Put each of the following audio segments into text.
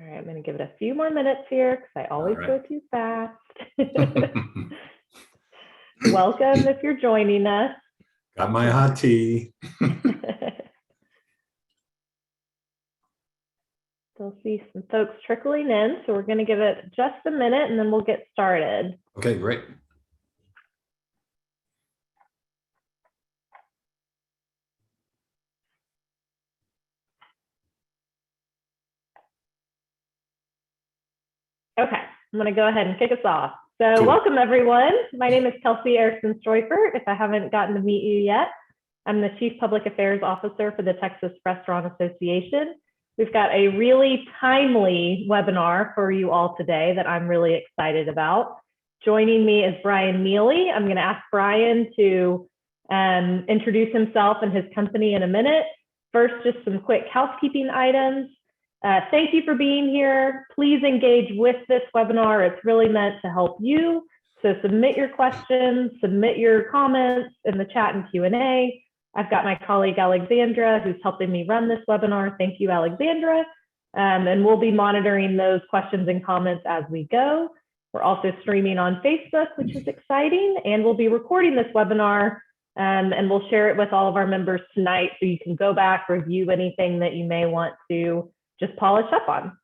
All right, I'm going to give it a few more minutes here because I always go too fast. Welcome if you're joining us. Got my hot tea. Still see some folks trickling in, so we're going to give it just a minute and then we'll get started. Okay, great. Okay, I'm going to go ahead and kick us off. So Welcome everyone. My name is Kelsey Erickson Streufert. If I haven't gotten to meet you yet, I'm the Chief Public Affairs Officer for the Texas Restaurant Association. We've got a really timely webinar for you all today that I'm really excited about. Joining me is Bryan Neely. I'm going to ask Bryan to introduce himself and his company in a minute. First, just some quick housekeeping items. Thank you for being here. Please engage with this webinar. It's really meant to help you. So submit your questions, submit your comments in the chat and Q&A. I've got my colleague Alexandra who's helping me run this webinar. Thank you, Alexandra. And we'll be monitoring those questions and comments as we go. We're also streaming on Facebook, which is exciting, and we'll be recording this webinar and we'll share it with all of our members tonight so you can go back, review anything that you may want to just polish up on.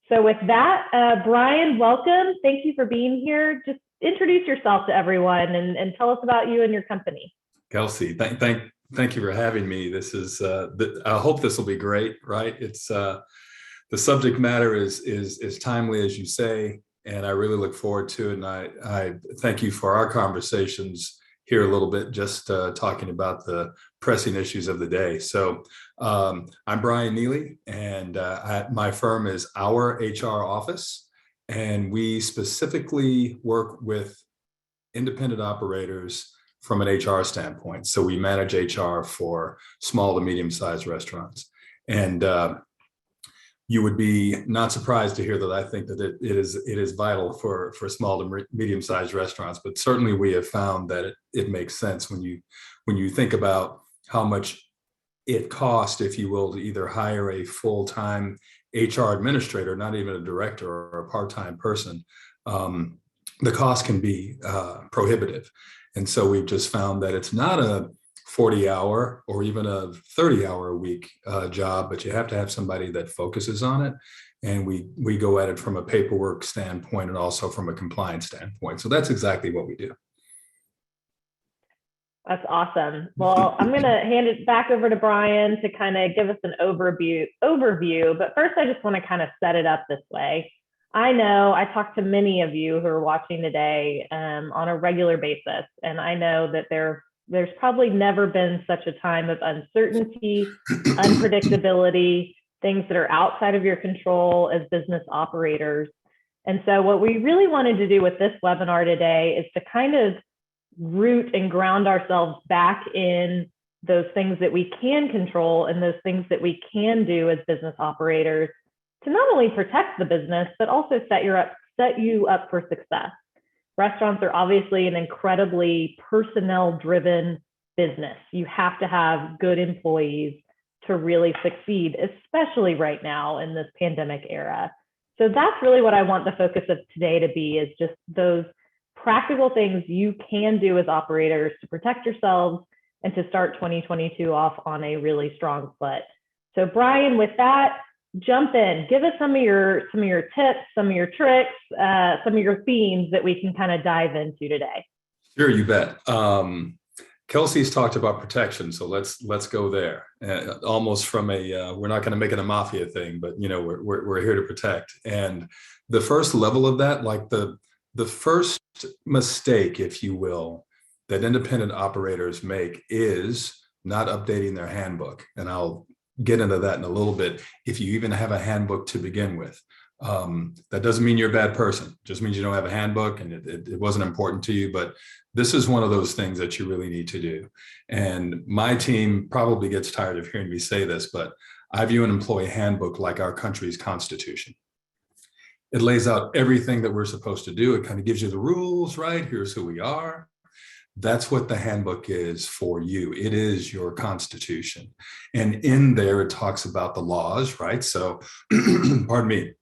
So with that, Bryan, welcome. Thank you for being here. Just introduce yourself to everyone and tell us about you and your company. Kelsey, thank you for having me. This is, I hope this will be great, right? It's the subject matter is timely, as you say, and I really look forward to it. And I thank you for our conversations here a little bit, just talking about the pressing issues of the day. So I'm Bryan Neely, and my firm is Our HR Office, and we specifically work with independent operators from an HR standpoint. So we manage HR for small to medium-sized restaurants. And you would be not surprised to hear that I think that it is vital for small to medium-sized restaurants, but certainly we have found that it makes sense when you think about how much it costs, if you will, to either hire a full-time HR administrator, not even a director or a part-time person. The cost can be prohibitive. And so we've just found that it's not a 40-hour or even a 30-hour a week job, but you have to have somebody that focuses on it. And we go at it from a paperwork standpoint and also from a compliance standpoint. So that's exactly what we do. That's awesome. Well, I'm going to hand it back over to Bryan to kind of give us an overview. But first, I just want to kind of set it up this way. I know I talk to many of you who are watching today on a regular basis, and I know that there's probably never been such a time of uncertainty, unpredictability, things that are outside of your control as business operators. And so what we really wanted to do with this webinar today is to kind of root and ground ourselves back in those things that we can control and those things that we can do as business operators to not only protect the business, but also set you up for success. Restaurants are obviously an incredibly personnel-driven business. You have to have good employees to really succeed, especially right now in this pandemic era. So that's really what I want the focus of today to be, is just those practical things you can do as operators to protect yourselves and to start 2022 off on a really strong foot. So Bryan, with that, jump in, give us some of your tips, some of your tricks, some of your themes that we can kind of dive into today. Sure, you bet. Kelsey's talked about protection, so let's go there. Almost from a we're not going to make it a mafia thing, but we're here to protect. And the first level of that, like the first mistake, if you will, that independent operators make is not updating their handbook. And I'll get into that in a little bit. If you even have a handbook to begin with, that doesn't mean you're a bad person. It just means you don't have a handbook and it wasn't important to you. But this is one of those things that you really need to do. And my team probably gets tired of hearing me say this, but I view an employee handbook like our country's constitution. It lays out everything that we're supposed to do. It kind of gives you the rules, right? Here's who we are. That's what the handbook is for you. It is your constitution. And in there, it talks about the laws, right? So, pardon me,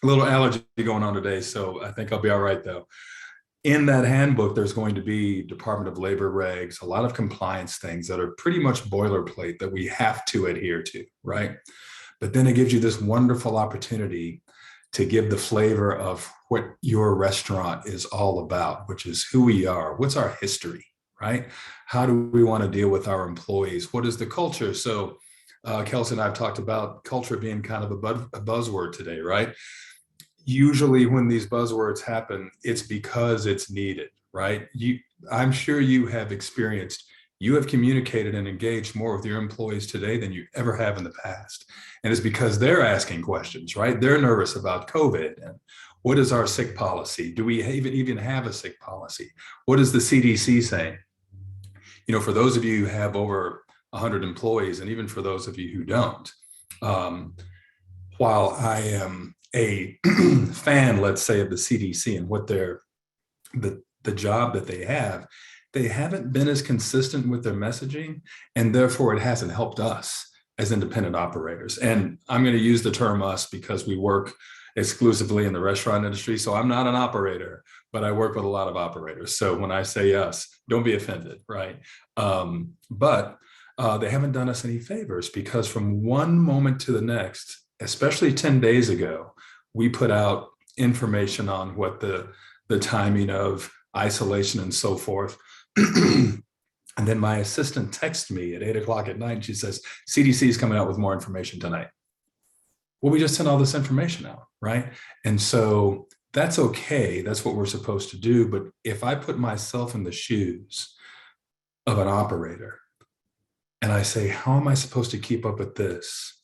A little allergy going on today, so I think I'll be all right though. In that handbook, there's going to be Department of Labor regs, a lot of compliance things that are pretty much boilerplate that we have to adhere to, right? But then it gives you this wonderful opportunity to give the flavor of what your restaurant is all about, which is who we are, what's our history, right? How do we want to deal with our employees? What is the culture? So Kelsey and I have talked about culture being kind of a buzzword today, right? Usually when these buzzwords happen, it's because it's needed, right? I'm sure you have experienced, you have communicated and engaged more with your employees today than you ever have in the past. And it's because they're asking questions, right? They're nervous about COVID and what is our sick policy? Do we even have a sick policy? What is the CDC saying? You know, for those of you who have over 100 employees, and even for those of you who don't, while I am a fan, let's say, of the CDC and what the job that they haven't been as consistent with their messaging, and therefore it hasn't helped us as independent operators. And I'm going to use the term us because we work exclusively in the restaurant industry. So I'm not an operator, but I work with a lot of operators. So when I say us, don't be offended, right? But they haven't done us any favors, because from one moment to the next, especially 10 days ago, we put out information on what the timing of isolation and so forth. And then my assistant texts me at 8 o'clock at night and she says, CDC is coming out with more information tonight. Well, we just sent all this information out, right? And so that's okay. That's what we're supposed to do. But if I put myself in the shoes of an operator and I say, how am I supposed to keep up with this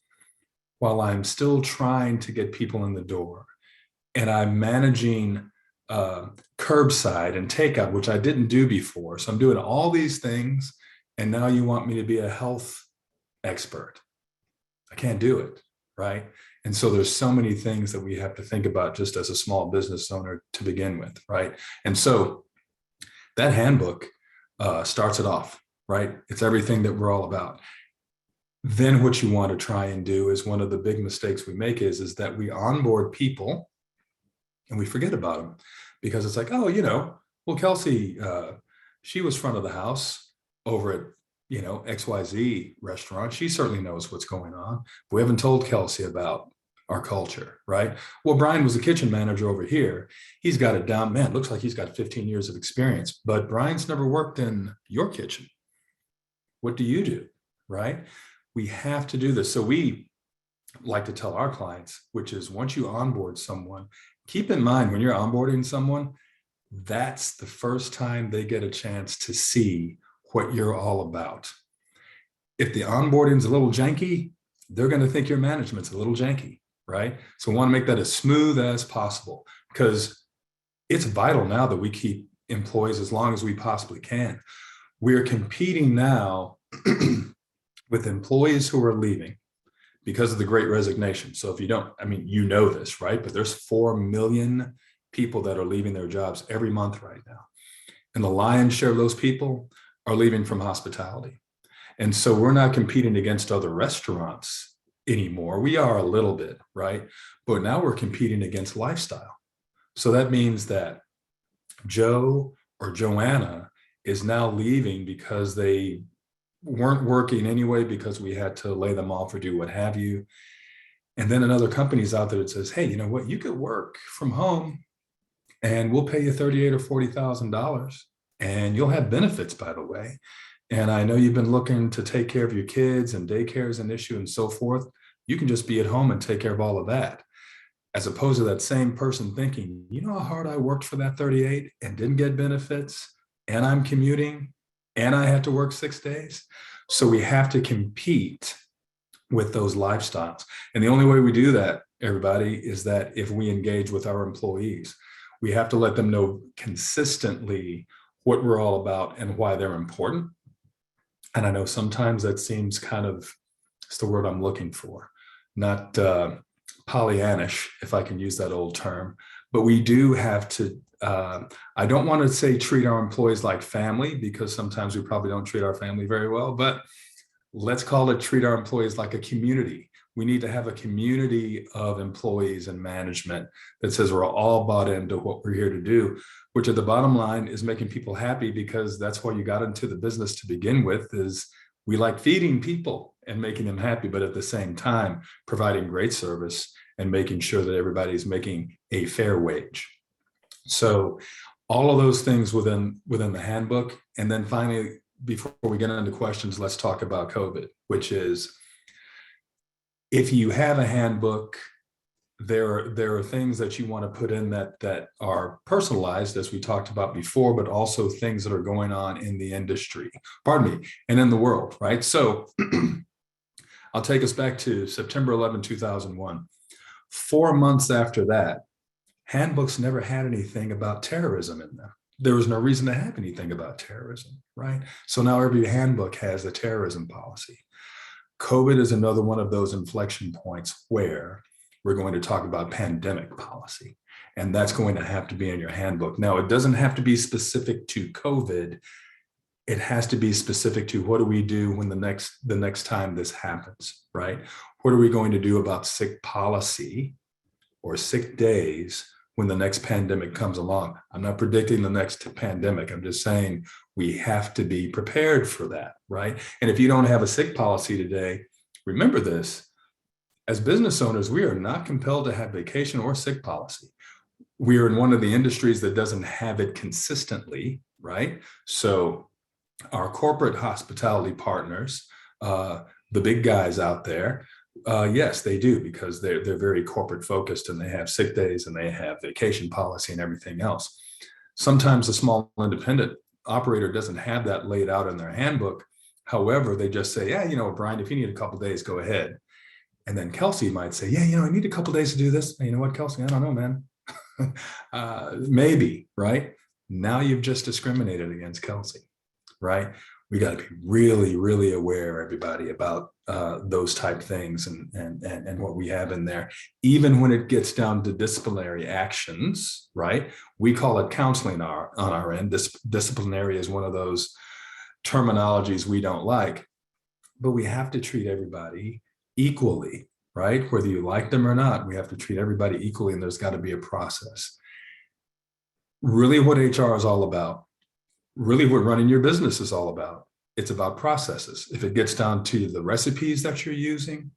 while I'm still trying to get people in the door and I'm managing curbside and takeout, which I didn't do before. So I'm doing all these things. And now you want me to be a health expert. I can't do it, right? And so there's so many things that we have to think about just as a small business owner to begin with, right? And so that handbook starts it off, right? It's everything that we're all about. Then what you want to try and do is, one of the big mistakes we make is that we onboard people and we forget about them, because it's like, oh, well, Kelsey, she was front of the house over at, XYZ restaurant. She certainly knows what's going on. We haven't told Kelsey about our culture, right? Well, Bryan was the kitchen manager over here. He's got it down. Man, looks like he's got 15 years of experience, but Bryan's never worked in your kitchen. What do you do, right? We have to do this. So we like to tell our clients, which is, once you onboard someone, keep in mind, when you're onboarding someone, that's the first time they get a chance to see what you're all about. If the onboarding's a little janky, they're going to think your management's a little janky, right? So we want to make that as smooth as possible, because it's vital now that we keep employees as long as we possibly can. We're competing now with employees who are leaving because of the Great Resignation. So if you don't, this, right? But there's 4 million people that are leaving their jobs every month right now. And the lion's share of those people are leaving from hospitality. And so we're not competing against other restaurants anymore. We are a little bit, right? But now we're competing against lifestyle. So that means that Joe or Joanna is now leaving because they weren't working anyway, because we had to lay them off or do what have you. And then another company's out there that says, hey, you know what? You could work from home and we'll pay you $38,000 or $40,000 and you'll have benefits, by the way. And I know you've been looking to take care of your kids and daycare is an issue and so forth. You can just be at home and take care of all of that. As opposed to that same person thinking, you know how hard I worked for that 38 and didn't get benefits, and I'm commuting and I had to work 6 days. So we have to compete with those lifestyles. And the only way we do that, everybody, is that if we engage with our employees, we have to let them know consistently what we're all about and why they're important. And I know sometimes that seems kind of, it's the word I'm looking for, not Pollyannish, if I can use that old term, but we do have to, I don't want to say treat our employees like family, because sometimes we probably don't treat our family very well, but let's call it treat our employees like a community. We need to have a community of employees and management that says we're all bought into what we're here to do, which at the bottom line is making people happy, because that's why you got into the business to begin with. Is we like feeding people and making them happy, but at the same time, providing great service and making sure that everybody's making a fair wage. So all of those things within the handbook. And then finally, before we get into questions, let's talk about COVID, which is, if you have a handbook, there are things that you want to put in that are personalized, as we talked about before, but also things that are going on in the industry, and in the world, right? So I'll take us back to September 11, 2001. 4 months after that, handbooks never had anything about terrorism in them. There was no reason to have anything about terrorism, right? So now every handbook has a terrorism policy. COVID is another one of those inflection points where we're going to talk about pandemic policy, and that's going to have to be in your handbook. Now, it doesn't have to be specific to COVID. It has to be specific to, what do we do when the next time this happens, right? What are we going to do about sick policy or sick days when the next pandemic comes along? I'm not predicting the next pandemic. I'm just saying we have to be prepared for that, right? And if you don't have a sick policy today, remember this: as business owners, we are not compelled to have vacation or sick policy. We are in one of the industries that doesn't have it consistently, right? So our corporate hospitality partners, the big guys out there, yes, they do, because they're very corporate focused, and they have sick days and they have vacation policy and everything else. Sometimes a small independent operator doesn't have that laid out in their handbook. However, they just say, yeah, Bryan, if you need a couple of days, go ahead. And then Kelsey might say, yeah, I need a couple of days to do this. And you know what, Kelsey, I don't know, man. Maybe, right? Now you've just discriminated against Kelsey, right? We got to be really, really aware, everybody, about those type things and what we have in there. Even when it gets down to disciplinary actions, right? We call it counseling on our end. Disciplinary is one of those terminologies we don't like, but we have to treat everybody equally, right? Whether you like them or not, we have to treat everybody equally, and there's got to be a process. Really, what HR is all about, really what running your business is all about, it's about processes. If it gets down to the recipes that you're using,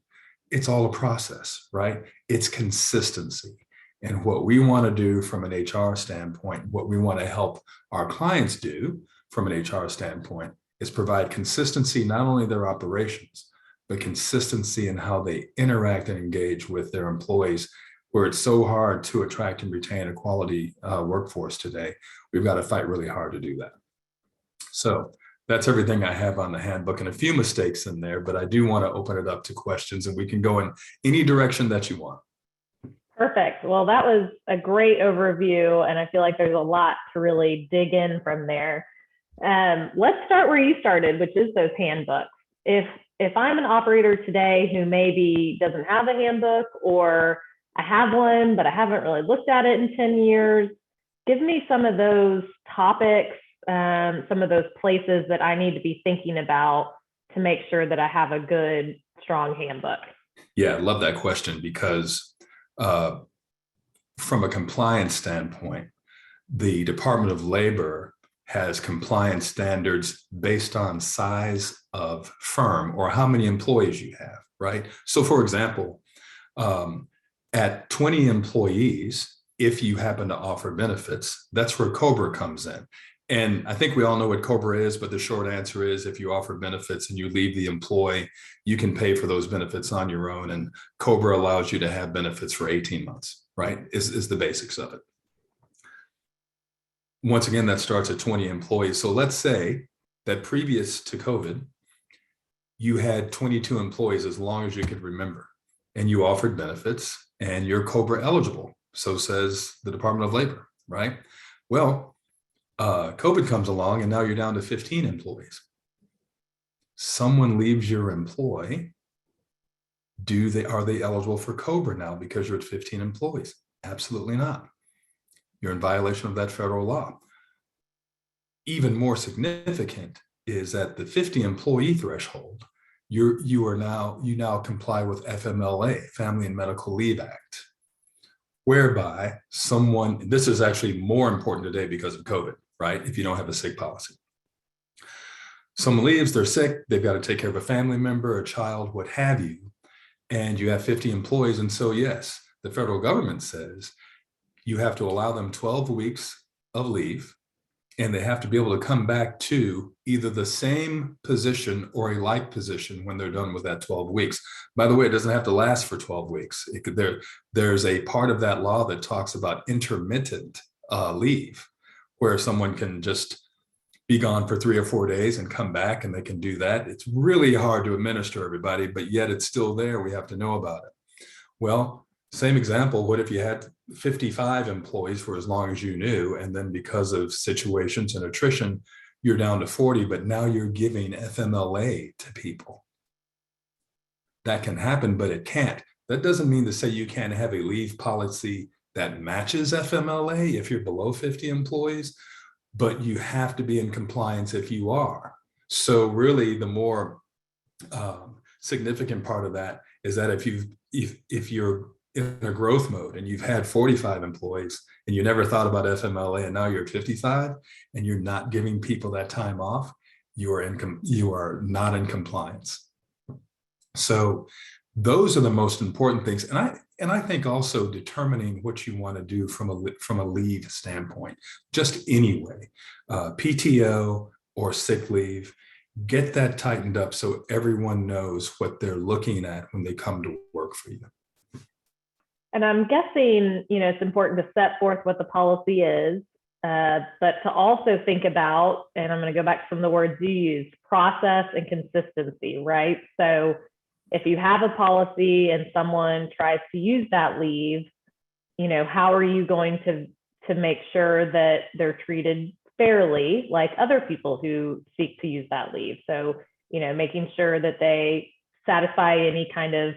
it's all a process, right? It's consistency. And what we want to do from an HR standpoint, what we want to help our clients do from an HR standpoint, is provide consistency, not only in their operations, but consistency in how they interact and engage with their employees, where it's so hard to attract and retain a quality workforce today. We've got to fight really hard to do that. So that's everything I have on the handbook, and a few mistakes in there, but I do want to open it up to questions, and we can go in any direction that you want. Perfect. Well, that was a great overview, and I feel like there's a lot to really dig in from there. Let's start where you started, which is those handbooks. If I'm an operator today who maybe doesn't have a handbook, or I have one, but I haven't really looked at it in 10 years, give me some of those topics, some of those places that I need to be thinking about to make sure that I have a good, strong handbook. Yeah, I love that question, because from a compliance standpoint, the Department of Labor has compliance standards based on size of firm or how many employees you have, right? So for example, at 20 employees, if you happen to offer benefits, that's where COBRA comes in. And I think we all know what COBRA is, but the short answer is, if you offer benefits and you leave the employee, you can pay for those benefits on your own. And COBRA allows you to have benefits for 18 months, right? Is the basics of it. Once again, that starts at 20 employees. So let's say that previous to COVID, you had 22 employees, as long as you could remember, and you offered benefits, and you're COBRA eligible. So says the Department of Labor, right? Well, COVID comes along, and now you're down to 15 employees. Someone leaves your employ. Are they eligible for COBRA now because you're at 15 employees? Absolutely not. You're in violation of that federal law. Even more significant is at the 50 employee threshold, you now comply with FMLA, Family and Medical Leave Act, whereby this is actually more important today because of COVID, right? If you don't have a sick policy. Someone leaves, they're sick, they've got to take care of a family member, a child, what have you, and you have 50 employees. And so, yes, the federal government says you have to allow them 12 weeks of leave, and they have to be able to come back to either the same position or a like position when they're done with that 12 weeks. By the way, it doesn't have to last for 12 weeks. There's a part of that law that talks about intermittent leave, where someone can just be gone for 3 or 4 days and come back, and they can do that. It's really hard to administer, everybody, but yet it's still there. We have to know about it. Well, same example, what if you had 55 employees for as long as you knew, and then because of situations and attrition, you're down to 40, but now you're giving FMLA to people? That can happen, but it can't. That doesn't mean to say you can't have a leave policy that matches FMLA if you're below 50 employees, but you have to be in compliance if you are. So really the more significant part of that is that if you're in a growth mode and you've had 45 employees and you never thought about FMLA, and now you're at 55 and you're not giving people that time off, you are not in compliance. So those are the most important things. And I think also determining what you want to do from a leave standpoint, just anyway, PTO or sick leave, get that tightened up so everyone knows what they're looking at when they come to work for you. And I'm guessing, it's important to set forth what the policy is, but to also think about, and I'm going to go back from the words you used, process and consistency, right? So if you have a policy and someone tries to use that leave, how are you going to make sure that they're treated fairly like other people who seek to use that leave? So, making sure that they satisfy any kind of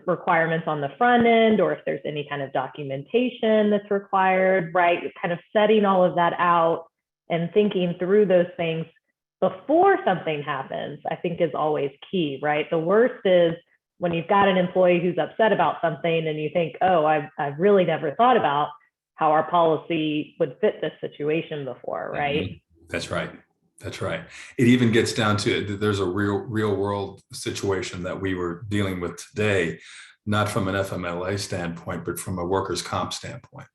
requirements on the front end, or if there's any kind of documentation that's required, right? Kind of setting all of that out and thinking through those things before something happens, I think is always key, right? The worst is when you've got an employee who's upset about something and you think, oh, I've really never thought about how our policy would fit this situation before, right? Mm-hmm. That's right. That's right. It even gets down to, there's a real world situation that we were dealing with today, not from an FMLA standpoint, but from a workers' comp standpoint.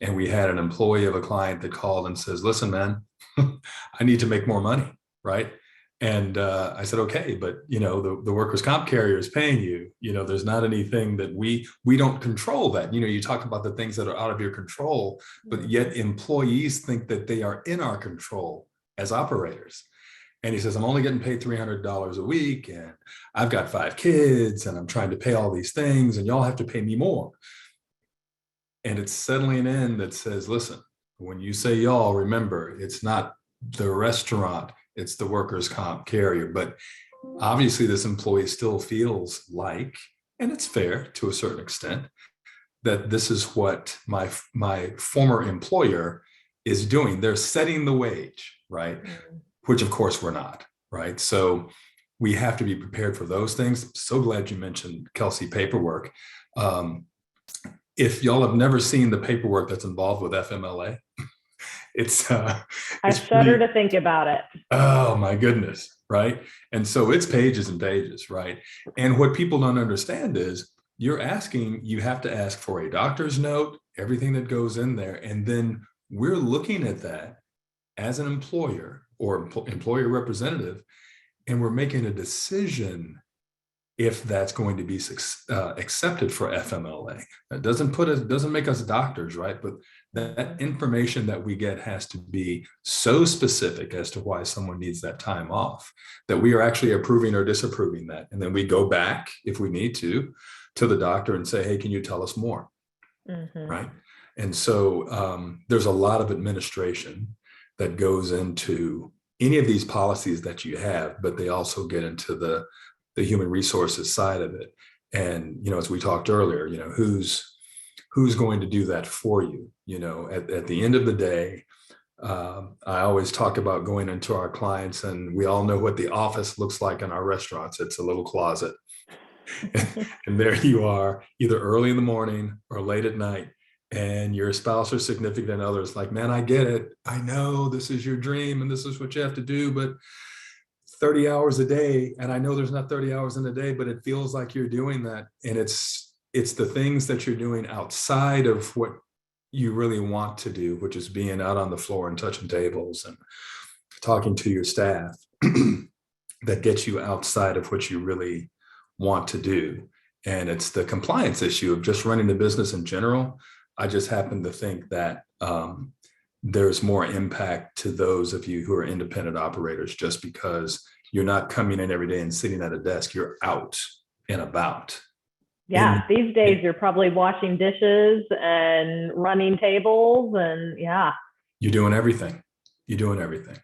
And we had an employee of a client that called and says, listen, man, I need to make more money, right? And I said, okay, but the workers' comp carrier is paying you. There's not anything that we don't control that. You talk about the things that are out of your control, but yet employees think that they are in our control as operators. And he says, I'm only getting paid $300 a week, and I've got 5 kids, and I'm trying to pay all these things, and y'all have to pay me more. And it's settling in that says, listen, when you say y'all, remember, it's not the restaurant, it's the workers' comp carrier. But obviously this employee still feels like, and it's fair to a certain extent, that this is what my former employer is doing. They're setting the wage, right? Mm-hmm. Which of course we're not, right? So we have to be prepared for those things. So glad you mentioned, Kelsey, paperwork. If y'all have never seen the paperwork that's involved with FMLA, I shudder to think about it. Oh my goodness, right? And so it's pages and pages, right? And what people don't understand is you have to ask for a doctor's note, everything that goes in there, and then we're looking at that as an employer or employer representative, and we're making a decision if that's going to be accepted for FMLA. That doesn't make us doctors, right? But that information that we get has to be so specific as to why someone needs that time off, that we are actually approving or disapproving that. And then we go back, if we need to the doctor and say, hey, can you tell us more? Mm-hmm. Right? And so there's a lot of administration that goes into any of these policies that you have, but they also get into the human resources side of it. And, as we talked earlier, who's going to do that for you? At the end of the day, I always talk about going into our clients, and we all know what the office looks like in our restaurants. It's a little closet. And there you are, either early in the morning or late at night, and your spouse or significant other is like, man, I get it. I know this is your dream and this is what you have to do, but 30 hours a day. And I know there's not 30 hours in a day, but it feels like you're doing that. And it's the things that you're doing outside of what you really want to do, which is being out on the floor and touching tables and talking to your staff that gets you outside of what you really want to do. And it's the compliance issue of just running the business in general. I just happen to think that there's more impact to those of you who are independent operators, just because you're not coming in every day and sitting at a desk, you're out and about. Yeah, these days you're probably washing dishes and running tables, and yeah. You're doing everything. You're doing everything.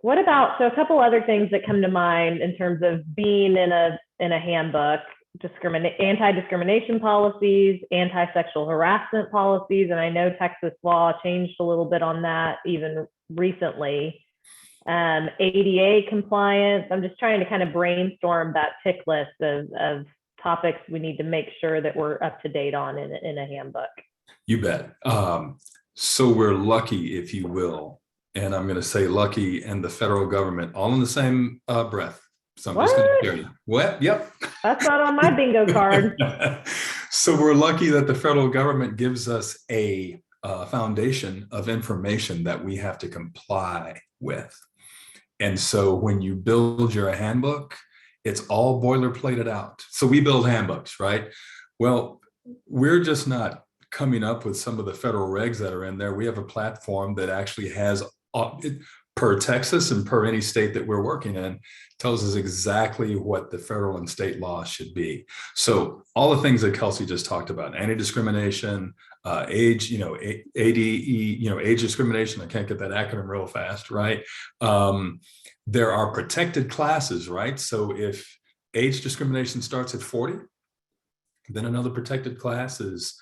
What about, so a couple other things that come to mind in terms of being in a handbook: anti-discrimination policies, anti-sexual harassment policies, and I know Texas law changed a little bit on that even recently. ADA compliance. I'm just trying to kind of brainstorm that tick list of topics we need to make sure that we're up to date on in a handbook. You bet. So we're lucky, if you will, and I'm going to say lucky and the federal government all in the same breath. So I'm just going to tell you. What? Yep. That's not on my bingo card. So we're lucky that the federal government gives us a foundation of information that we have to comply with. And so when you build your handbook, it's all boilerplated out. So we build handbooks, right? Well, we're just not coming up with some of the federal regs that are in there. We have a platform that actually has, per Texas and per any state that we're working in, tells us exactly what the federal and state law should be. So all the things that Kelsey just talked about: anti-discrimination, age, ADE, age discrimination. I can't get that acronym real fast, right? There are protected classes, right? So if age discrimination starts at 40, then another protected class is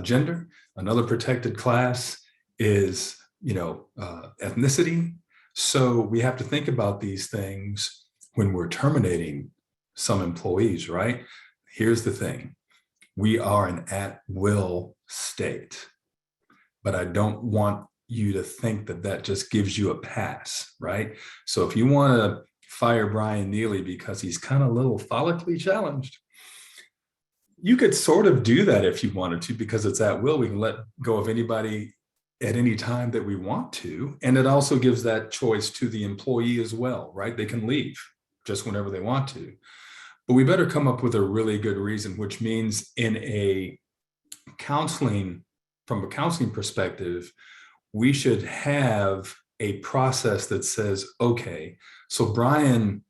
gender. Another protected class is, ethnicity. So we have to think about these things when we're terminating some employees, right? Here's the thing. We are an at-will state, but I don't want you to think that that just gives you a pass, right? So if you want to fire Bryan Neely because he's kind of a little follically challenged, you could sort of do that if you wanted to, because it's at will. We can let go of anybody at any time that we want to. And it also gives that choice to the employee as well, right? They can leave just whenever they want to. But we better come up with a really good reason, which means from a counseling perspective, we should have a process that says, okay, so Bryan,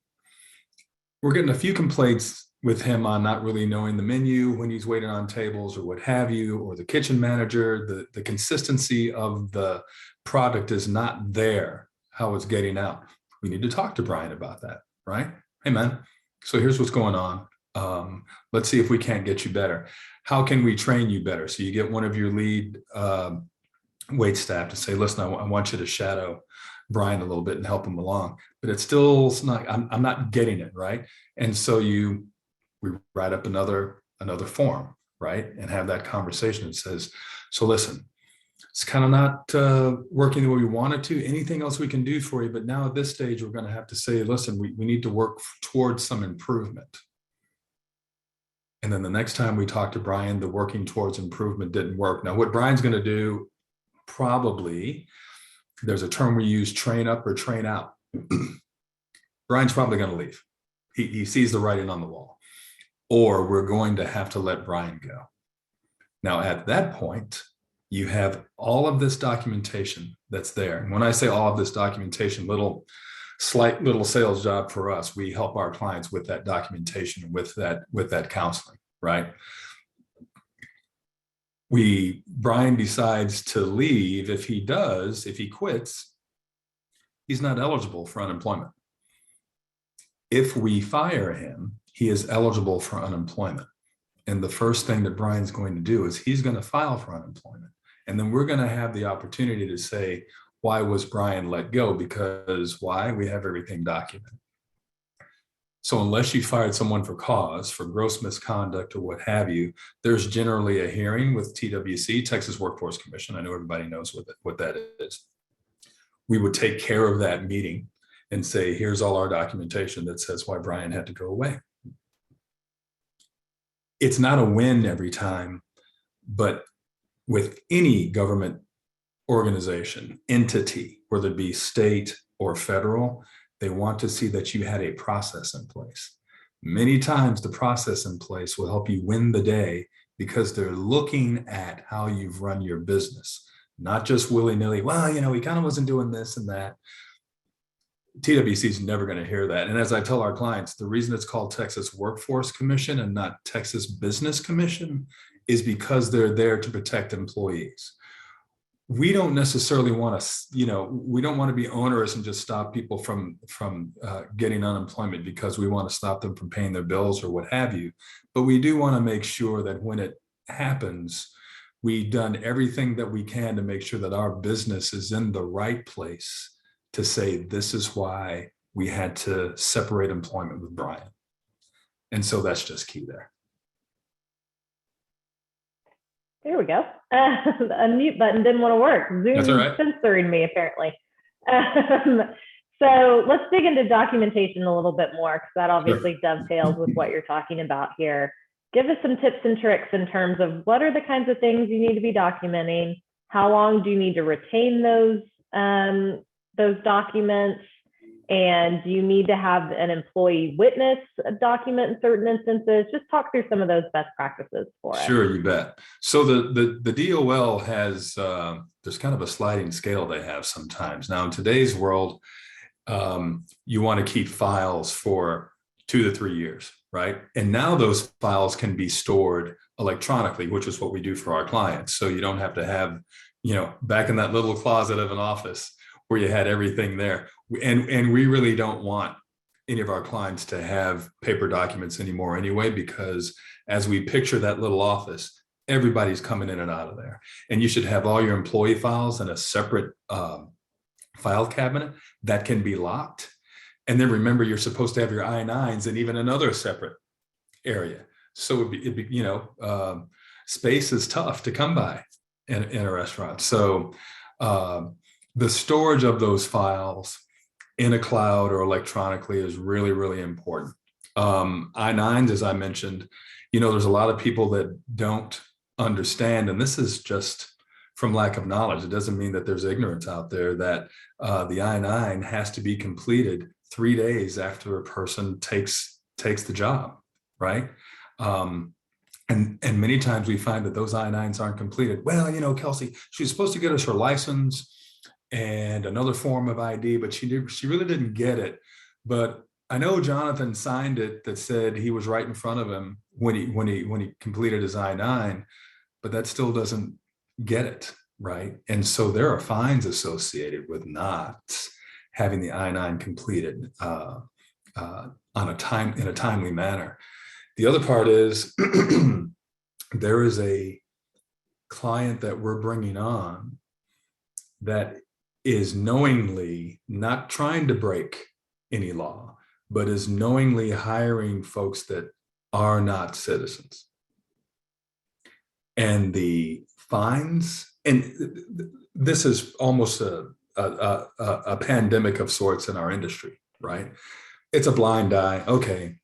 we're getting a few complaints with him on not really knowing the menu when he's waiting on tables or what have you, or the kitchen manager, the consistency of the product is not there, how it's getting out. We need to talk to Bryan about that, right? Hey man, so here's what's going on. Let's see if we can't get you better. How can we train you better? So you get one of your lead wait staff to say, listen, I want you to shadow Bryan a little bit and help him along, but it's not, I'm not getting it, right? And so we write up another form, right? And have that conversation that says, so listen, it's kind of not working the way we wanted to. Anything else we can do for you? But now at this stage, we're going to have to say, listen, we need to work towards some improvement. And then the next time we talk to Bryan, the working towards improvement didn't work. Now, what Bryan's going to do, probably, there's a term we use, train up or train out. Bryan's probably going to leave. He sees the writing on the wall, or we're going to have to let Bryan go. Now, at that point, you have all of this documentation that's there. And when I say all of this documentation, slight little sales job for us, we help our clients with that documentation, with that counseling, right? Bryan decides to leave. If he quits, he's not eligible for unemployment. If we fire him, he is eligible for unemployment. And the first thing that Bryan's going to do is he's going to file for unemployment. And then we're going to have the opportunity to say, why was Bryan let go? Because why? We have everything documented. So unless you fired someone for cause, for gross misconduct or what have you, there's generally a hearing with TWC, Texas Workforce Commission. I know everybody knows what that is. We would take care of that meeting and say, here's all our documentation that says why Bryan had to go away. It's not a win every time, but with any government organization, entity, whether it be state or federal, they want to see that you had a process in place. Many times the process in place will help you win the day because they're looking at how you've run your business, not just willy-nilly, well, he kind of wasn't doing this and that. TWC is never going to hear that. And as I tell our clients, the reason it's called Texas Workforce Commission and not Texas Business Commission is because they're there to protect employees. We don't necessarily want to, we don't want to be onerous and just stop people from getting unemployment because we want to stop them from paying their bills or what have you. But we do want to make sure that when it happens, we've done everything that we can to make sure that our business is in the right place to say, this is why we had to separate employment with Bryan. And so that's just key there. There we go. The unmute button didn't want to work. Zoom's censoring me, apparently. So let's dig into documentation a little bit more, because that obviously dovetails with what you're talking about here. Give us some tips and tricks in terms of what are the kinds of things you need to be documenting? How long do you need to retain those documents? And do you need to have an employee witness a document in certain instances? Just talk through some of those best practices for us. Sure, you bet. So the DOL has, there's kind of a sliding scale they have sometimes. Now in today's world, you want to keep files for 2 to 3 years, right? And now those files can be stored electronically, which is what we do for our clients. So you don't have to have, back in that little closet of an office where you had everything there. And we really don't want any of our clients to have paper documents anymore anyway, because as we picture that little office, everybody's coming in and out of there. And you should have all your employee files in a separate file cabinet that can be locked. And then remember, you're supposed to have your I-9s in even another separate area. So it'd be space is tough to come by in a restaurant. So the storage of those files in a cloud or electronically is really, really important. I-9s, as I mentioned, there's a lot of people that don't understand, and this is just from lack of knowledge. It doesn't mean that there's ignorance out there that the I-9 has to be completed 3 days after a person takes the job, right? And many times we find that those I-9s aren't completed. Well, Kelsey, she was supposed to get us her license and another form of ID, but she really didn't get it. But I know Jonathan signed it that said he was right in front of him when he completed his I-9, but that still doesn't get it, right? And so there are fines associated with not having the I-9 completed in a timely manner. The other part is there is a client that we're bringing on that is knowingly not trying to break any law, but is knowingly hiring folks that are not citizens. And the fines, and this is almost a pandemic of sorts in our industry, right? It's a blind eye. Okay,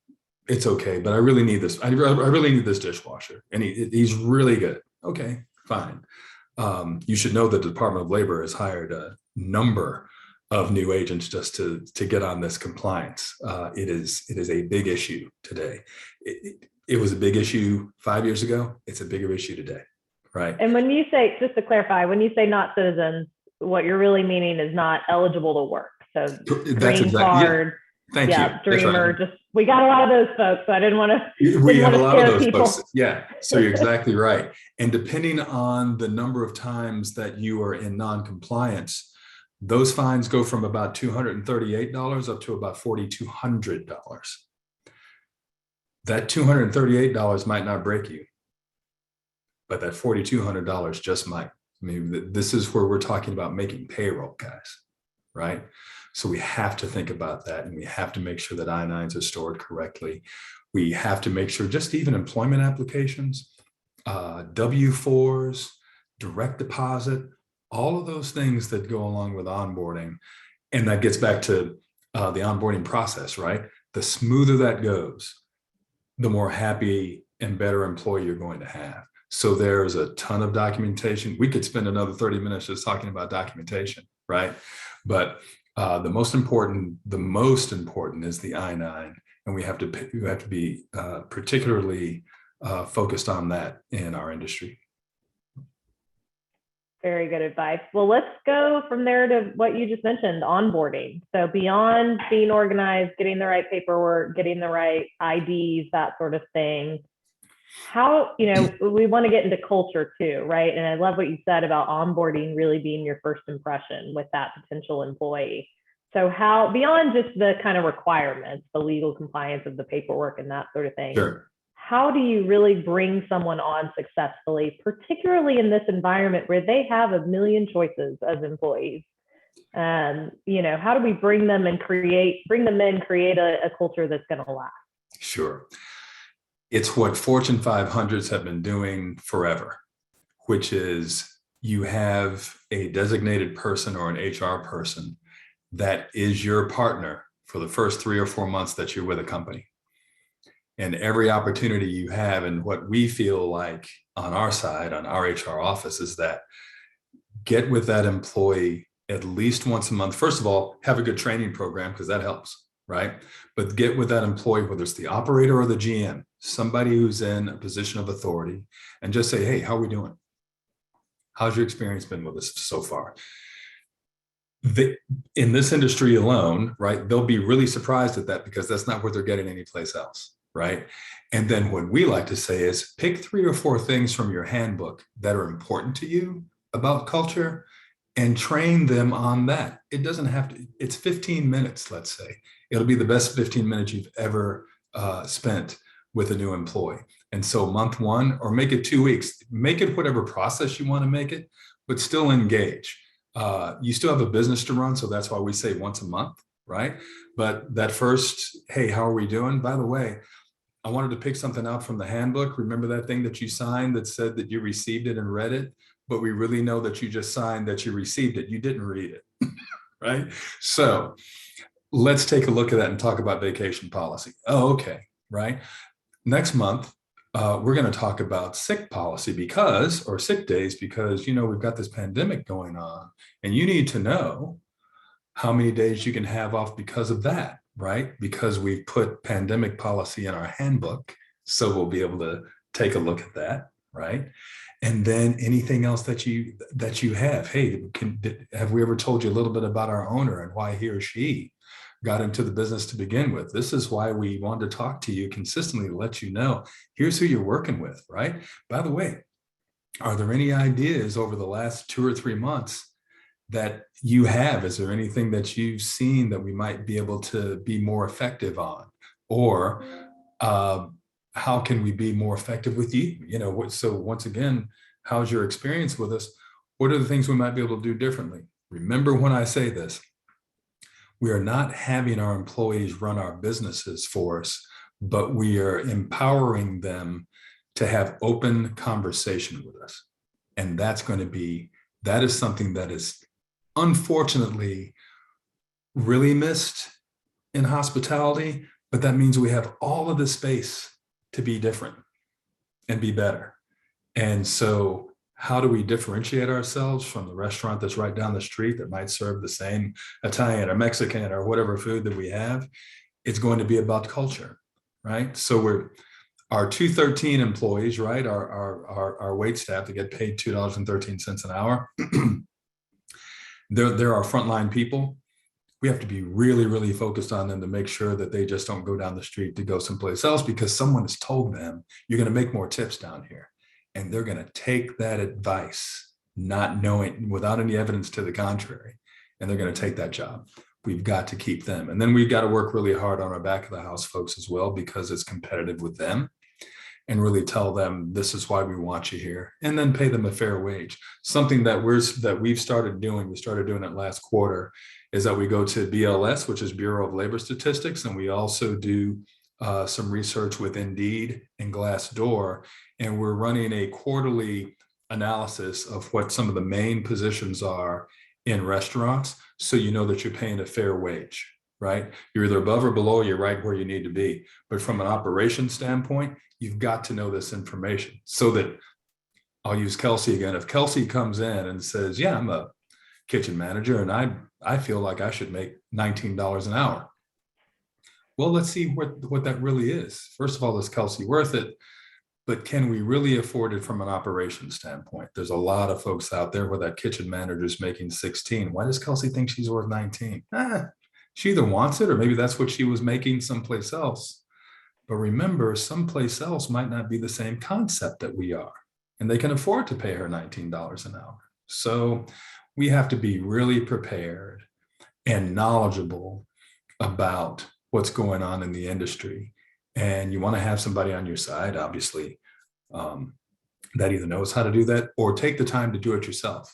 it's okay, but I really need this. I really need this dishwasher, and he's really good. Okay, fine. You should know the Department of Labor has hired a number of new agents just to get on this compliance. It is a big issue today. It was a big issue 5 years ago. It's a bigger issue today, right? And when you say, just to clarify, when you say not citizens, what you're really meaning is not eligible to work. So green card, Thank you. Dreamer, right. We got a lot of those folks, so I didn't want to. We have a lot of those folks. Yeah, so you're exactly right. And depending on the number of times that you are in non-compliance, those fines go from about $238 up to about $4,200. That $238 might not break you, but that $4,200 just might. I mean, this is where we're talking about making payroll, guys, right? So we have to think about that, and we have to make sure that I-9s are stored correctly. We have to make sure just even employment applications, W-4s, direct deposit, all of those things that go along with onboarding. And that gets back to the onboarding process, right? The smoother that goes, the more happy and better employee you're going to have. So there's a ton of documentation. We could spend another 30 minutes just talking about documentation, right? But the most important is the I-9, and we have to be particularly focused on that in our industry. Very good advice. Well, let's go from there to what you just mentioned, onboarding. So beyond being organized, getting the right paperwork, getting the right IDs, that sort of thing, how, we want to get into culture too, right? And I love what you said about onboarding really being your first impression with that potential employee. So how, beyond just the kind of requirements, the legal compliance of the paperwork and that sort of thing, Sure. How do you really bring someone on successfully, particularly in this environment where they have a million choices as employees? How do we bring them in, create a culture that's going to last? Sure. It's what Fortune 500s have been doing forever, which is you have a designated person or an HR person that is your partner for the first 3 or 4 months that you're with a company. And every opportunity you have, and what we feel like on our side, on our HR office, is that get with that employee at least once a month. First of all, have a good training program, because that helps, right? But get with that employee, whether it's the operator or the GM, somebody who's in a position of authority, and just say, hey, how are we doing? How's your experience been with us so far? In this industry alone, right, they'll be really surprised at that, because that's not what they're getting anyplace else. Right. And then what we like to say is pick 3 or 4 things from your handbook that are important to you about culture and train them on that. It doesn't have to, it's 15 minutes, let's say. It'll be the best 15 minutes you've ever spent with a new employee. And so month 1, or make it 2 weeks, make it whatever process you want to make it, but still engage. You still have a business to run. So that's why we say once a month, right? But that first, hey, how are we doing? By the way, I wanted to pick something out from the handbook. Remember that thing that you signed that said that you received it and read it, but we really know that you just signed that you received it. You didn't read it, right? So let's take a look at that and talk about vacation policy. Oh, okay, right? Next month, we're going to talk about sick policy or sick days, because, we've got this pandemic going on, and you need to know how many days you can have off because of that. Right? Because we've put pandemic policy in our handbook. So we'll be able to take a look at that. Right. And then anything else that you have. Hey, have we ever told you a little bit about our owner and why he or she got into the business to begin with? This is why we wanted to talk to you consistently, to let you know, here's who you're working with. Right. By the way, are there any ideas over the last 2 or 3 months that you have? Is there anything that you've seen that we might be able to be more effective on? Or how can we be more effective with you? So once again, how's your experience with us? What are the things we might be able to do differently? Remember when I say this, we are not having our employees run our businesses for us, but we are empowering them to have open conversation with us. And that is something that is unfortunately really missed in hospitality, but that means we have all of the space to be different and be better. And so how do we differentiate ourselves from the restaurant that's right down the street that might serve the same Italian or Mexican or whatever food that we have? It's going to be about culture, right? So our 213 employees, right, our wait staff that get paid $2.13 an hour, they're our frontline people. We have to be really, really focused on them to make sure that they just don't go down the street to go someplace else because someone has told them, you're going to make more tips down here. And they're going to take that advice, not knowing, without any evidence to the contrary, and they're going to take that job. We've got to keep them. And then we've got to work really hard on our back of the house folks as well, because it's competitive with them. and really tell them this is why we want you here, and then pay them a fair wage. Something that we've started doing, we started doing it last quarter, is that we go to BLS, which is Bureau of Labor Statistics, and we also do some research with Indeed and Glassdoor, and we're running a quarterly analysis of what some of the main positions are in restaurants, so you know that you're paying a fair wage, right? You're either above or below, you're right where you need to be. But from an operations standpoint, you've got to know this information, so that, I'll use Kelsey again. If Kelsey comes in and says, yeah, I'm a kitchen manager and I feel like I should make $19 an hour. Well, let's see what that really is. First of all, is Kelsey worth it? But can we really afford it from an operations standpoint? There's a lot of folks out there where that kitchen manager is making 16. Why does Kelsey think she's worth 19? She either wants it, or maybe that's what she was making someplace else. But remember, someplace else might not be the same concept that we are, and they can afford to pay her $19 an hour. So we have to be really prepared and knowledgeable about what's going on in the industry. And you want to have somebody on your side, obviously, that either knows how to do that or take the time to do it yourself.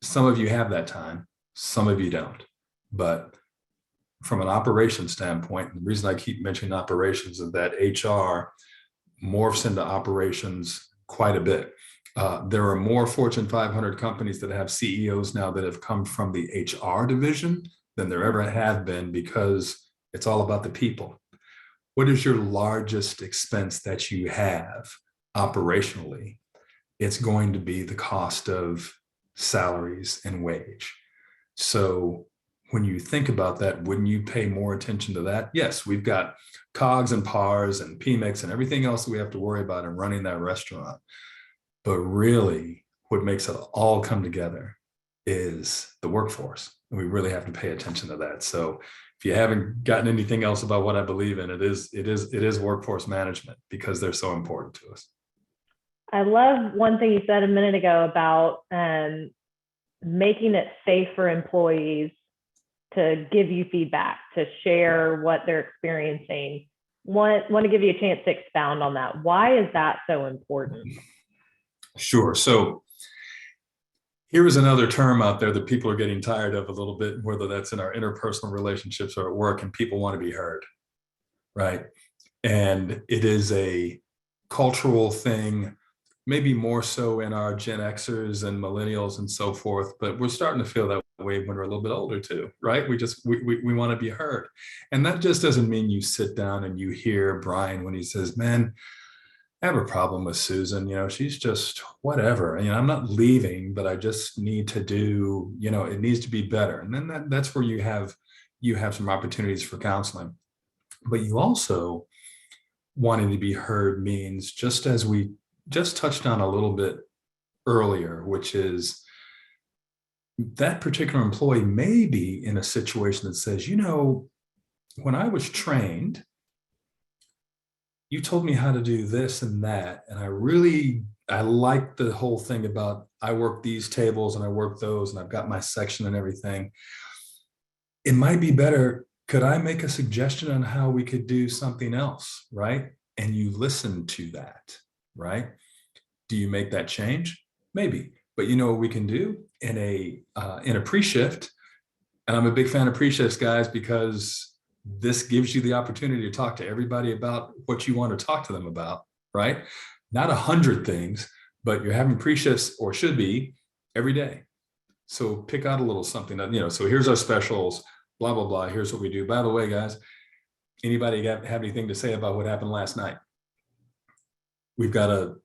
Some of you have that time, some of you don't. But from an operations standpoint, the reason I keep mentioning operations is that HR morphs into operations quite a bit. There are more Fortune 500 companies that have CEOs now that have come from the HR division than there ever have been, because it's all about the people. What is your largest expense that you have operationally? It's going to be the cost of salaries and wage. So when you think about that, wouldn't you pay more attention to that? Yes, we've got COGS and PARs and PMIX and everything else that we have to worry about in running that restaurant. But really, what makes it all come together is the workforce. And we really have to pay attention to that. So if you haven't gotten anything else about what I believe in, it is workforce management, because they're so important to us. I love one thing you said a minute ago about making it safe for employees to give you feedback, to share what they're experiencing. Want to give you a chance to expound on that. Why is that so important? Sure. So here is another term out there that people are getting tired of a little bit, whether that's in our interpersonal relationships or at work, and people want to be heard, right? And it is a cultural thing, maybe more so in our Gen Xers and millennials and so forth, but we're starting to feel that way when we're a little bit older too, right? We want to be heard. And that just doesn't mean you sit down and you hear Bryan when he says, man, I have a problem with Susan, she's just whatever, I'm not leaving, but I just need to do, it needs to be better. And then that's where you have some opportunities for counseling. But you also wanting to be heard means, just as we just touched on a little bit earlier, which is that particular employee may be in a situation that says, when I was trained, you told me how to do this and that. And I like the whole thing about, I work these tables and I work those and I've got my section and everything. It might be better. Could I make a suggestion on how we could do something else? Right. And you listen to that, right? Do you make that change? Maybe, but you know what we can do in a pre-shift. And I'm a big fan of pre-shifts, guys, because this gives you the opportunity to talk to everybody about what you want to talk to them about, right? Not 100 things, but you're having pre-shifts, or should be, every day. So pick out a little something that, so here's our specials, blah, blah, blah. Here's what we do. By the way, guys, anybody have anything to say about what happened last night? We've got a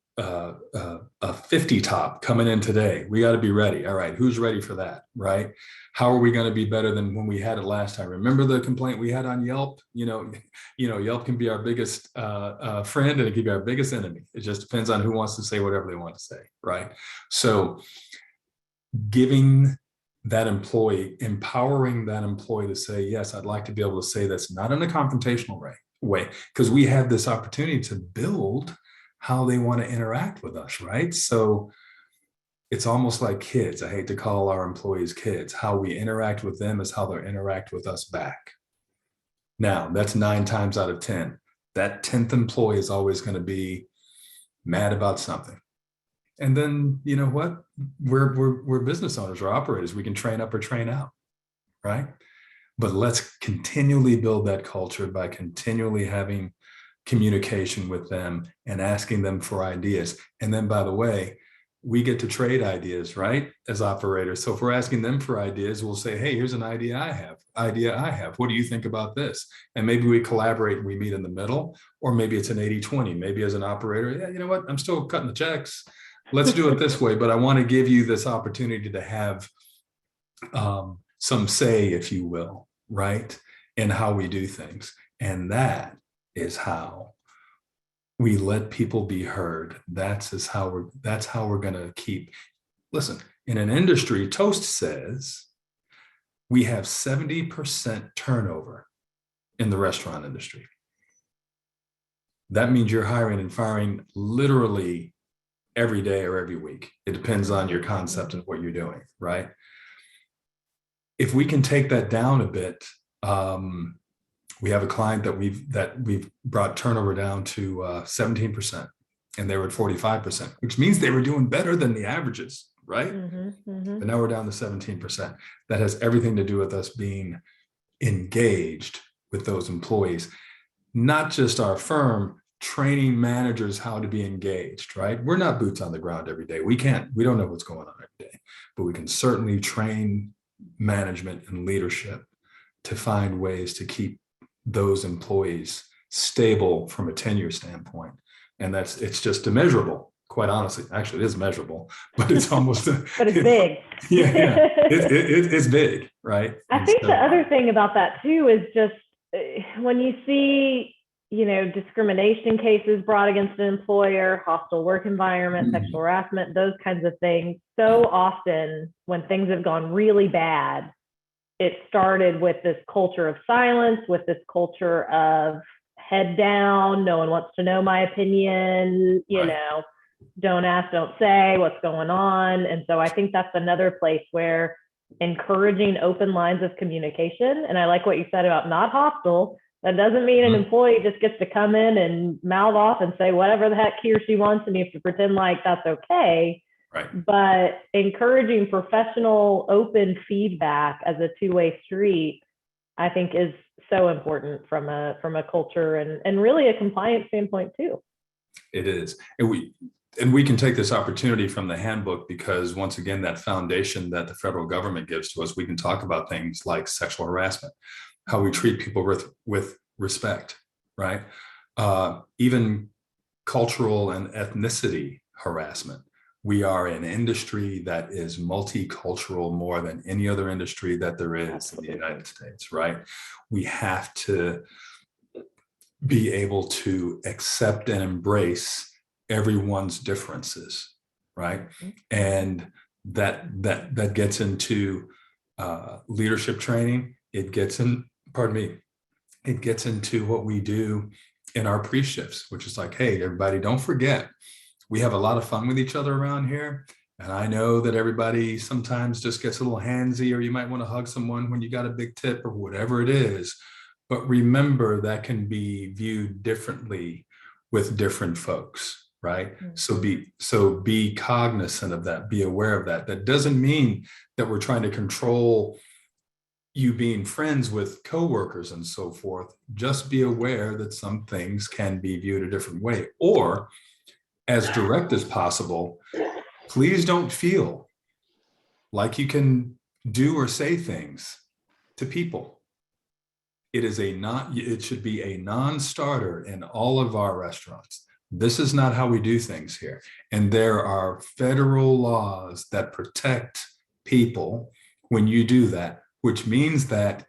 50 top coming in today. We got to be ready. All right. Who's ready for that? Right. How are we going to be better than when we had it last time? Remember the complaint we had on Yelp? Yelp can be our biggest friend, and it can be our biggest enemy. It just depends on who wants to say whatever they want to say. Right. So giving that employee, empowering that employee to say, yes, I'd like to be able to say this, not in a confrontational way, because we have this opportunity to build how they want to interact with us, right? So it's almost like kids. I hate to call our employees kids. How we interact with them is how they interact with us back. Now, that's 9 times out of 10. that 10th employee is always going to be mad about something. And then, you know what? We're business owners or operators. We can train up or train out, right? But let's continually build that culture by continually having communication with them and asking them for ideas. And then, by the way, we get to trade ideas, right? As operators. So if we're asking them for ideas, we'll say, hey, here's an idea I have. What do you think about this? And maybe we collaborate and we meet in the middle, or maybe it's an 80-20. Maybe as an operator, yeah, you know what? I'm still cutting the checks. Let's do it this way. But I want to give you this opportunity to have some say, if you will, right? In how we do things. And that is how we let people be heard. That's how we're going to keep. Listen, in an industry, Toast says we have 70% turnover in the restaurant industry. That means you're hiring and firing literally every day or every week. It depends on your concept and what you're doing, right? If we can take that down a bit, we have a client that we've brought turnover down to 17%, and they were at 45%, which means they were doing better than the averages, right? But now we're down to 17%. That has everything to do with us being engaged with those employees, not just our firm training managers how to be engaged, right? We're not boots on the ground every day. We don't know what's going on every day, but we can certainly train management and leadership to find ways to keep those employees stable from a tenure standpoint. And it's just immeasurable, quite honestly. Actually, it is measurable, but it's almost but it's big. Yeah. It's big, right? I think the other thing about that too is just when you see, discrimination cases brought against an employer, hostile work environment, sexual harassment, those kinds of things. So often when things have gone really bad, it started with this culture of silence, with this culture of head down, no one wants to know my opinion, don't ask, don't say what's going on. And so I think that's another place where encouraging open lines of communication, and I like what you said about not hostile. That doesn't mean an employee just gets to come in and mouth off and say whatever the heck he or she wants, and you have to pretend like that's okay. Right. But encouraging professional, open feedback as a two-way street, I think, is so important from a culture and really a compliance standpoint too. It is, and we can take this opportunity from the handbook, because once again, that foundation that the federal government gives to us, we can talk about things like sexual harassment, how we treat people with respect, right? Even cultural and ethnicity harassment. We are an industry that is multicultural more than any other industry that there is in the United States, right? We have to be able to accept and embrace everyone's differences, right? And that gets into leadership training. It gets into what we do in our pre-shifts, which is like, hey, everybody, don't forget, we have a lot of fun with each other around here. And I know that everybody sometimes just gets a little handsy, or you might want to hug someone when you got a big tip or whatever it is. But remember, that can be viewed differently with different folks, right? So be cognizant of that, be aware of that. That doesn't mean that we're trying to control you being friends with coworkers and so forth. Just be aware that some things can be viewed a different way, or as direct as possible. Please don't feel like you can do or say things to people. It should be a non-starter in all of our restaurants. This is not how we do things here. And there are federal laws that protect people when you do that, which means that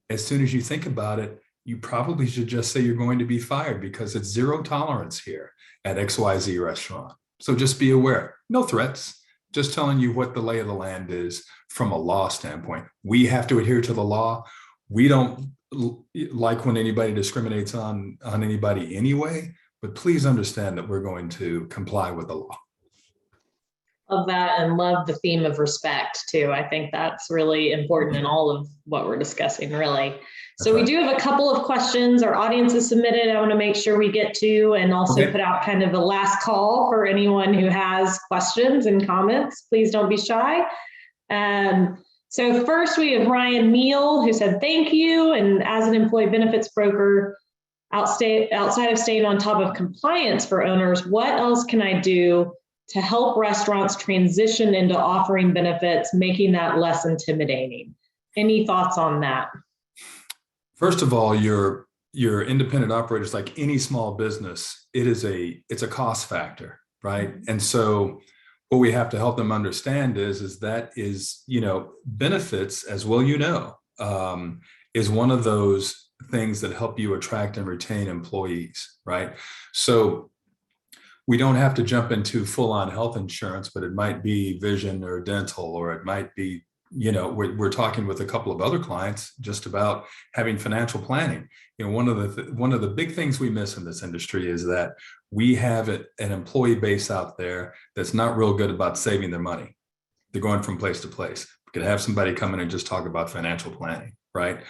as soon as you think about it, you probably should just say you're going to be fired, because it's zero tolerance here at XYZ restaurant. So just be aware. No threats, just telling you what the lay of the land is from a law standpoint. We have to adhere to the law. We don't like when anybody discriminates on anybody anyway, but please understand that we're going to comply with the law. Love that, and love the theme of respect too. I think that's really important in all of what we're discussing, really. So we do have a couple of questions our audience has submitted. I want to make sure we get to, and also put out kind of a last call for anyone who has questions and comments. Please don't be shy. So first we have Bryan Neely, who said, thank you. And as an employee benefits broker, outside of staying on top of compliance for owners, what else can I do to help restaurants transition into offering benefits, making that less intimidating? Any thoughts on that? First of all, your independent operators, like any small business, it's a cost factor, right? And so what we have to help them understand is that benefits, as well, is one of those things that help you attract and retain employees, right? So we don't have to jump into full-on health insurance, but it might be vision or dental, or it might be, we're talking with a couple of other clients just about having financial planning. One of the big things we miss in this industry is that we have an employee base out there that's not real good about saving their money. They're going from place to place. We could have somebody come in and just talk about financial planning, right?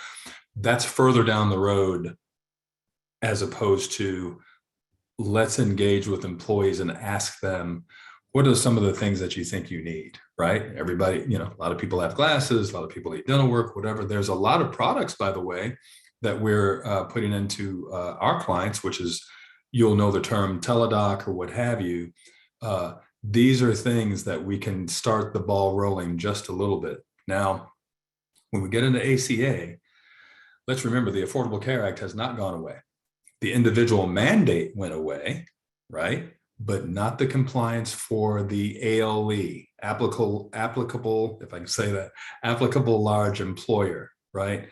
That's further down the road, as opposed to let's engage with employees and ask them, what are some of the things that you think you need, right? Everybody, a lot of people have glasses, a lot of people need dental work, whatever. There's a lot of products, by the way, that we're putting into our clients, which is, you'll know the term teledoc or what have you. These are things that we can start the ball rolling just a little bit. Now, when we get into ACA, let's remember the Affordable Care Act has not gone away. The individual mandate went away, right? But not the compliance for the ALE, applicable, if I can say that, applicable large employer, right?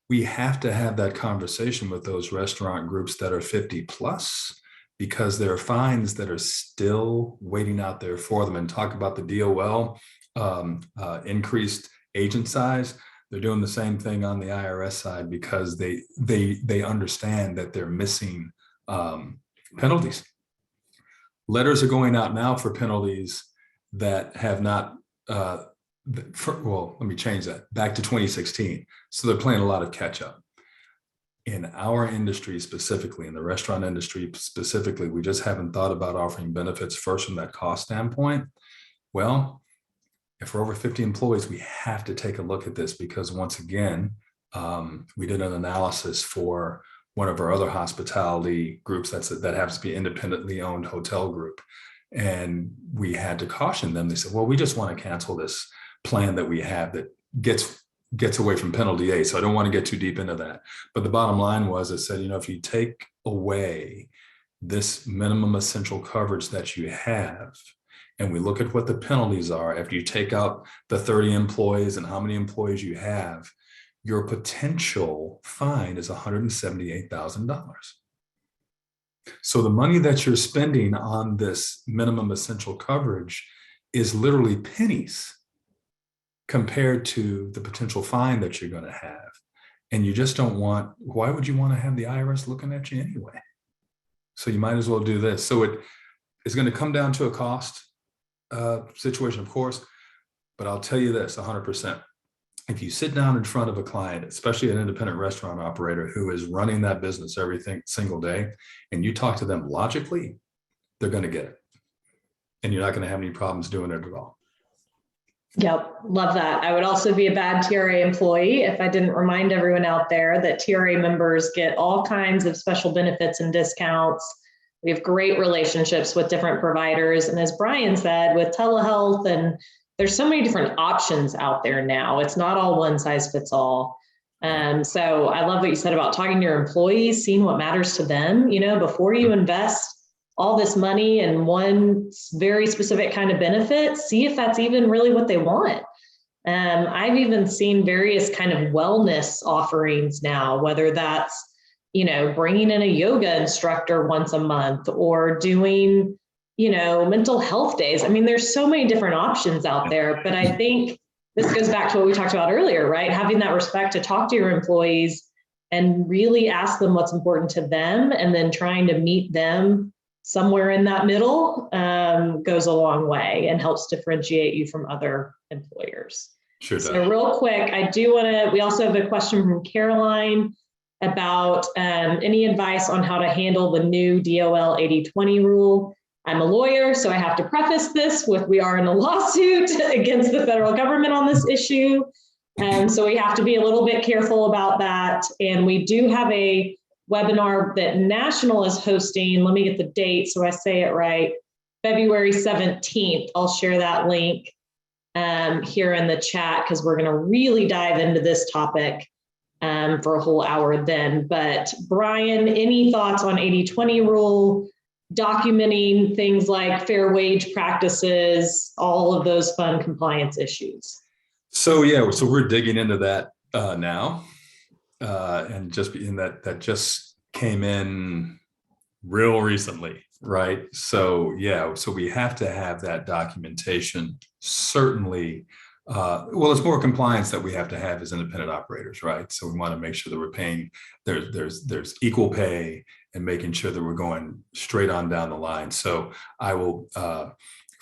We have to have that conversation with those restaurant groups that are 50 plus, because there are fines that are still waiting out there for them. And talk about the DOL, increased agent size. They're doing the same thing on the IRS side, because they understand that they're missing penalties. Letters are going out now for penalties that have not, let me change that, back to 2016. So they're playing a lot of catch up. In our industry specifically, in the restaurant industry specifically, we just haven't thought about offering benefits first from that cost standpoint. Well, if we're over 50 employees, we have to take a look at this, because once again, we did an analysis for one of our other hospitality groups that happens to be independently owned hotel group. And we had to caution them. They said, well, we just want to cancel this plan that we have that gets away from penalty A. So I don't want to get too deep into that. But the bottom line was, it said, if you take away this minimum essential coverage that you have, and we look at what the penalties are after you take out the 30 employees and how many employees you have, your potential fine is $178,000. So the money that you're spending on this minimum essential coverage is literally pennies compared to the potential fine that you're going to have. And you just don't want, why would you want to have the IRS looking at you anyway? So you might as well do this. So it is going to come down to a cost situation, of course, but I'll tell you this 100%. If you sit down in front of a client, especially an independent restaurant operator who is running that business every single day, and you talk to them logically, they're going to get it. And you're not going to have any problems doing it at all. Yep, love that. I would also be a bad TRA employee if I didn't remind everyone out there that TRA members get all kinds of special benefits and discounts. We have great relationships with different providers. And as Bryan said, with telehealth, and there's so many different options out there now. It's not all one size fits all. So I love what you said about talking to your employees, seeing what matters to them. Before you invest all this money in one very specific kind of benefit, see if that's even really what they want. I've even seen various kind of wellness offerings now, whether that's, bringing in a yoga instructor once a month, or doing, mental health days. I mean, there's so many different options out there, but I think this goes back to what we talked about earlier, right? Having that respect to talk to your employees and really ask them what's important to them, and then trying to meet them somewhere in that middle goes a long way and helps differentiate you from other employers. Sure does. So real quick, we also have a question from Caroline about any advice on how to handle the new DOL 80/20 rule. I'm a lawyer, so I have to preface this with we are in a lawsuit against the federal government on this issue. So we have to be a little bit careful about that. And we do have a webinar that National is hosting. Let me get the date so I say it right. February 17th. I'll share that link here in the chat because we're going to really dive into this topic for a whole hour then. But Bryan, any thoughts on 80/20 rule, documenting things like fair wage practices, all of those fun compliance issues? So yeah, so we're digging into that now, and just in that just came in real recently, right? So yeah, so we have to have that documentation. Certainly, well, it's more compliance that we have to have as independent operators, right? So we want to make sure that we're paying. There's equal pay, and making sure that we're going straight on down the line. So I will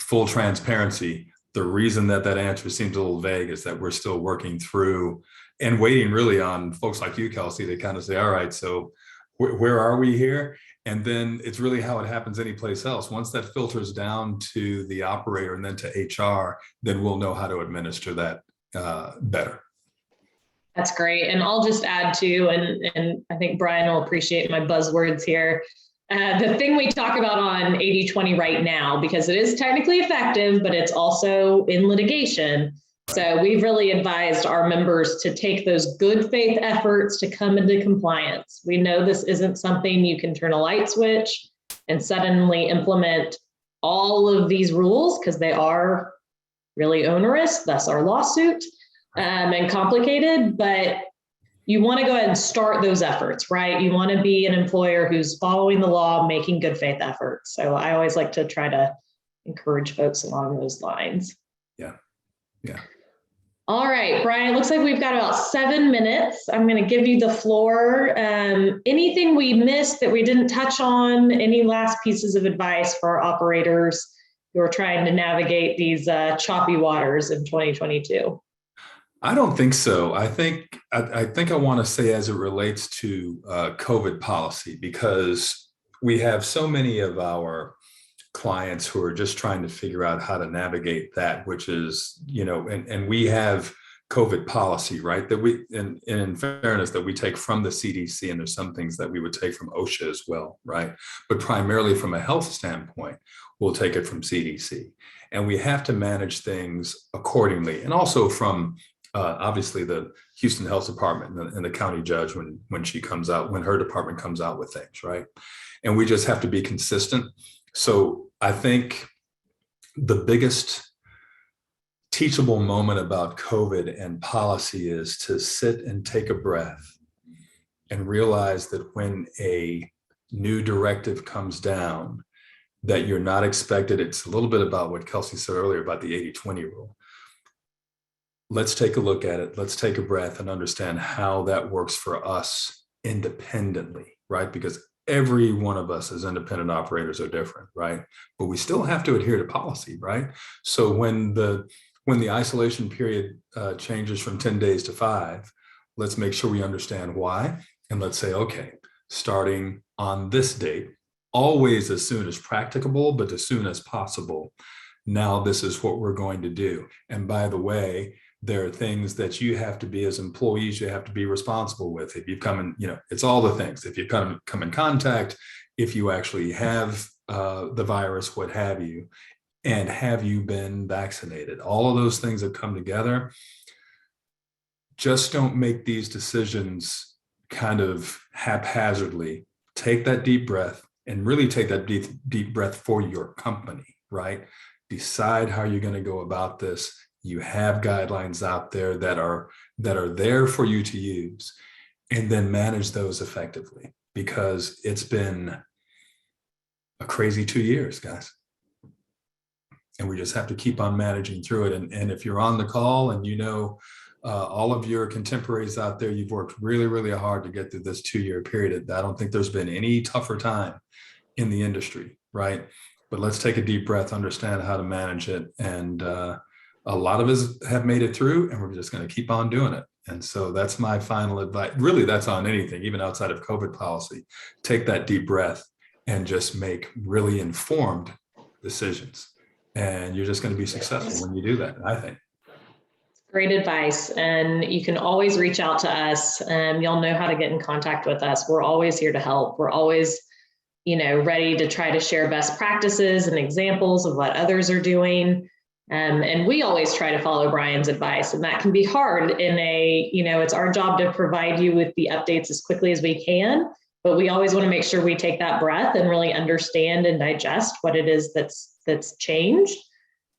full transparency. The reason that answer seems a little vague is that we're still working through and waiting really on folks like you, Kelsey, to kind of say, all right, so where are we here? And then it's really how it happens anyplace else. Once that filters down to the operator and then to HR, then we'll know how to administer that better. That's great. And I'll just add to, and I think Bryan will appreciate my buzzwords here. The thing we talk about on 80/20 right now, because it is technically effective, but it's also in litigation. So we've really advised our members to take those good faith efforts to come into compliance. We know this isn't something you can turn a light switch and suddenly implement all of these rules because they are really onerous, thus our lawsuit, and complicated, but you want to go ahead and start those efforts, right? You want to be an employer who's following the law, making good faith efforts. So I always like to try to encourage folks along those lines. Yeah. Yeah. All right, Bryan, looks like we've got about 7 minutes. I'm going to give you the floor. Anything we missed that we didn't touch on? Any last pieces of advice for our operators who are trying to navigate these choppy waters in 2022? I don't think so. I think I want to say as it relates to COVID policy, because we have so many of our clients who are just trying to figure out how to navigate that, which is, and we have COVID policy, right? That we, and in fairness, that we take from the CDC, and there's some things that we would take from OSHA as well, right? But primarily from a health standpoint, we'll take it from CDC. And we have to manage things accordingly. And also from obviously the Houston Health Department and the county judge when she comes out, when her department comes out with things, right? And we just have to be consistent. So I think the biggest teachable moment about COVID and policy is to sit and take a breath and realize that when a new directive comes down, that you're not expected. It's a little bit about what Kelsey said earlier about the 80/20 rule. Let's take a look at it. Let's take a breath and understand how that works for us independently, right? Because every one of us as independent operators are different, right? But we still have to adhere to policy, right? So when the isolation period changes from 10 days to 5, let's make sure we understand why. And let's say, okay, starting on this date, always as soon as practicable, but as soon as possible, now this is what we're going to do. And by the way, there are things that you have to be, as employees, you have to be responsible with. If you come in, it's all the things. If you come in contact, if you actually have the virus, what have you, and have you been vaccinated? All of those things that come together. Just don't make these decisions kind of haphazardly. Take that deep breath and really take that deep breath for your company, right? Decide how you're going to go about this. You have guidelines out there that are there for you to use, and then manage those effectively, because it's been a crazy 2 years, guys. And we just have to keep on managing through it. And if you're on the call and all of your contemporaries out there, you've worked really, really hard to get through this 2-year period. I don't think there's been any tougher time in the industry right? But let's take a deep breath, understand how to manage it. And a lot of us have made it through, and we're just going to keep on doing it. And so that's my final advice. Really, that's on anything, even outside of COVID policy. Take that deep breath and just make really informed decisions. And you're just going to be successful when you do that, I think. Great advice. And you can always reach out to us. You'll know how to get in contact with us. We're always here to help. We're always, ready to try to share best practices and examples of what others are doing. And we always try to follow Bryan's advice. And that can be hard it's our job to provide you with the updates as quickly as we can. But we always want to make sure we take that breath and really understand and digest what it is that's changed.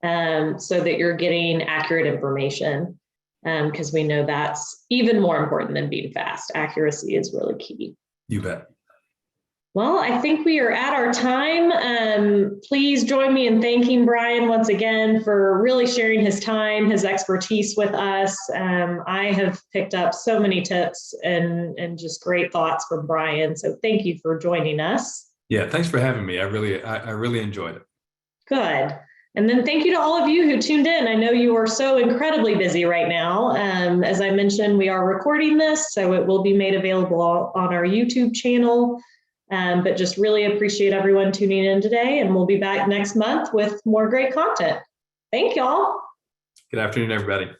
So that you're getting accurate information, because we know that's even more important than being fast. Accuracy is really key. You bet. Well, I think we are at our time. Please join me in thanking Bryan once again for really sharing his time, his expertise with us. I have picked up so many tips and just great thoughts from Bryan. So thank you for joining us. Yeah, thanks for having me. I really enjoyed it. Good. And then thank you to all of you who tuned in. I know you are so incredibly busy right now. As I mentioned, we are recording this, so it will be made available on our YouTube channel. But just really appreciate everyone tuning in today, and we'll be back next month with more great content. Thank y'all. Good afternoon, everybody.